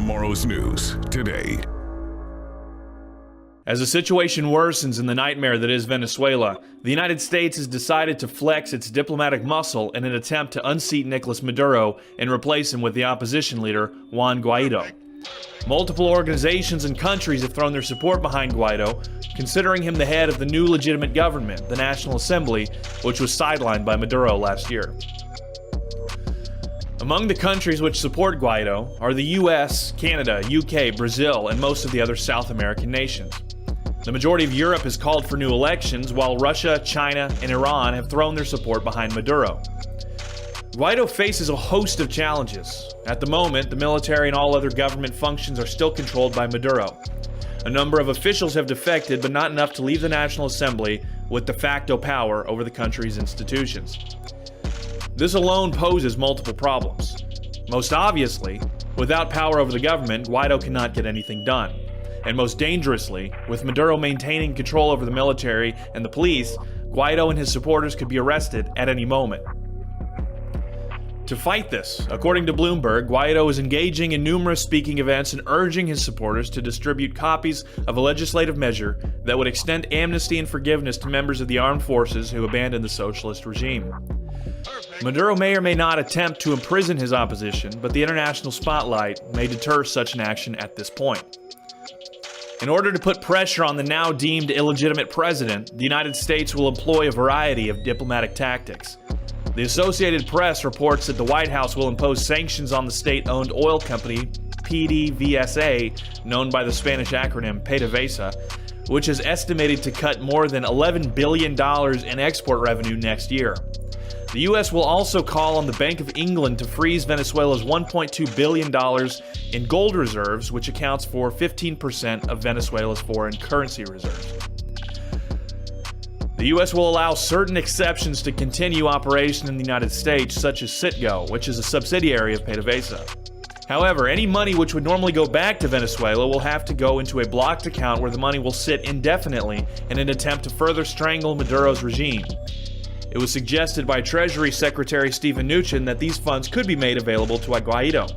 Tomorrow's news today. As the situation worsens in the nightmare that is Venezuela, the United States has decided to flex its diplomatic muscle in an attempt to unseat Nicolas Maduro and replace him with the opposition leader, Juan Guaido. Multiple organizations and countries have thrown their support behind Guaido, considering him the head of the new legitimate government, the National Assembly, which was sidelined by Maduro last year. Among the countries which support Guaido are the US, Canada, UK, Brazil, and most of the other South American nations. The majority of Europe has called for new elections, while Russia, China, and Iran have thrown their support behind Maduro. Guaido faces a host of challenges. At the moment, the military and all other government functions are still controlled by Maduro. A number of officials have defected, but not enough to leave the National Assembly with de facto power over the country's institutions. This alone poses multiple problems. Most obviously, without power over the government, Guaido cannot get anything done. And most dangerously, with Maduro maintaining control over the military and the police, Guaido and his supporters could be arrested at any moment. To fight this, according to Bloomberg, Guaido is engaging in numerous speaking events and urging his supporters to distribute copies of a legislative measure that would extend amnesty and forgiveness to members of the armed forces who abandoned the socialist regime. Maduro may or may not attempt to imprison his opposition, but the international spotlight may deter such an action at this point. In order to put pressure on the now deemed illegitimate president, the United States will employ a variety of diplomatic tactics. The Associated Press reports that the White House will impose sanctions on the state-owned oil company PDVSA, known by the Spanish acronym PDVSA, which is estimated to cut more than $11 billion in export revenue next year. The U.S. will also call on the Bank of England to freeze Venezuela's $1.2 billion in gold reserves, which accounts for 15% of Venezuela's foreign currency reserves. The U.S. will allow certain exceptions to continue operation in the United States, such as Citgo, which is a subsidiary of PDVSA. However, any money which would normally go back to Venezuela will have to go into a blocked account where the money will sit indefinitely in an attempt to further strangle Maduro's regime. It was suggested by Treasury Secretary Steven Mnuchin that these funds could be made available to Guaido.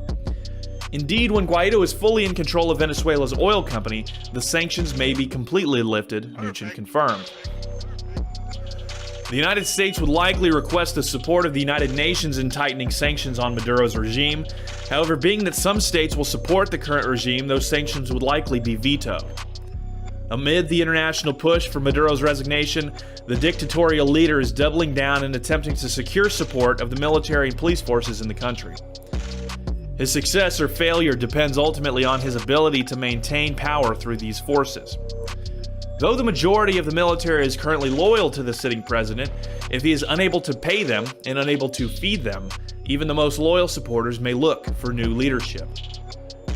Indeed, when Guaido is fully in control of Venezuela's oil company, the sanctions may be completely lifted, Mnuchin confirmed. The United States would likely request the support of the United Nations in tightening sanctions on Maduro's regime. However, being that some states will support the current regime, those sanctions would likely be vetoed. Amid the international push for Maduro's resignation, the dictatorial leader is doubling down and attempting to secure support of the military and police forces in the country. His success or failure depends ultimately on his ability to maintain power through these forces. Though the majority of the military is currently loyal to the sitting president, if he is unable to pay them and unable to feed them, even the most loyal supporters may look for new leadership.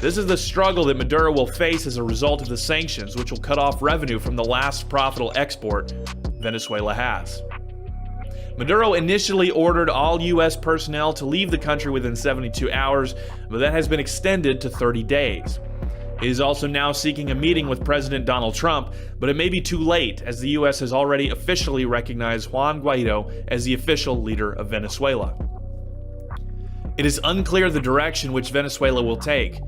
This is the struggle that Maduro will face as a result of the sanctions, which will cut off revenue from the last profitable export Venezuela has. Maduro initially ordered all U.S. personnel to leave the country within 72 hours, but that has been extended to 30 days. He is also now seeking a meeting with President Donald Trump, but it may be too late, as the U.S. has already officially recognized Juan Guaido as the official leader of Venezuela. It is unclear the direction which Venezuela will take.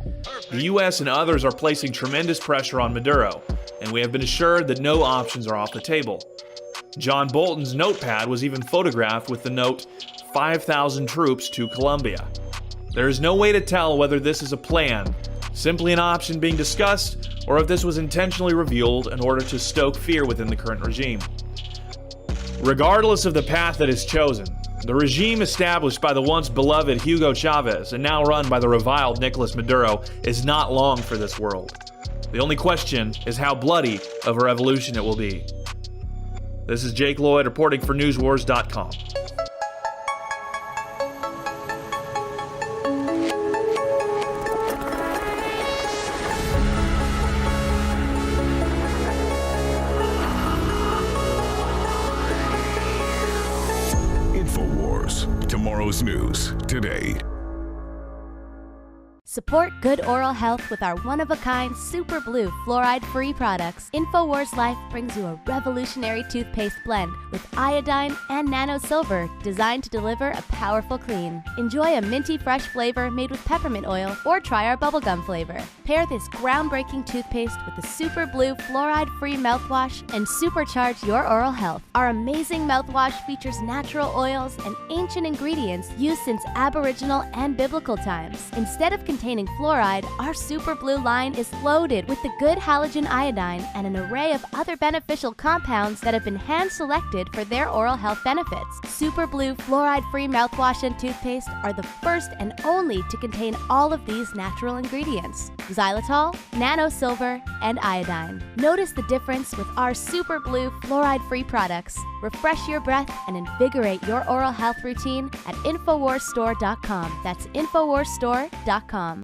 The U.S. and others are placing tremendous pressure on Maduro, and we have been assured that no options are off the table. John Bolton's notepad was even photographed with the note, 5,000 troops to Colombia. There is no way to tell whether this is a plan, simply an option being discussed, or if this was intentionally revealed in order to stoke fear within the current regime. Regardless of the path that is chosen, the regime established by the once beloved Hugo Chavez and now run by the reviled Nicolas Maduro is not long for this world. The only question is how bloody of a revolution it will be. This is Jake Lloyd reporting for NewsWars.com. InfoWars, tomorrow's news today. Support good oral health with our one-of-a-kind Super Blue fluoride-free products. InfoWars Life brings you a revolutionary toothpaste blend with iodine and nano silver designed to deliver a powerful clean. Enjoy a minty fresh flavor made with peppermint oil or try our bubblegum flavor. Pair this groundbreaking toothpaste with the Super Blue fluoride-free mouthwash and supercharge your oral health. Our amazing mouthwash features natural oils and ancient ingredients used since Aboriginal and biblical times. Instead of containing fluoride, our Super Blue line is loaded with the good halogen iodine and an array of other beneficial compounds that have been hand-selected for their oral health benefits. Super Blue fluoride-free mouthwash and toothpaste are the first and only to contain all of these natural ingredients: xylitol, nano silver, and iodine. Notice the difference with our Super Blue fluoride-free products. Refresh your breath and invigorate your oral health routine at InfoWarsStore.com. That's InfoWarsStore.com.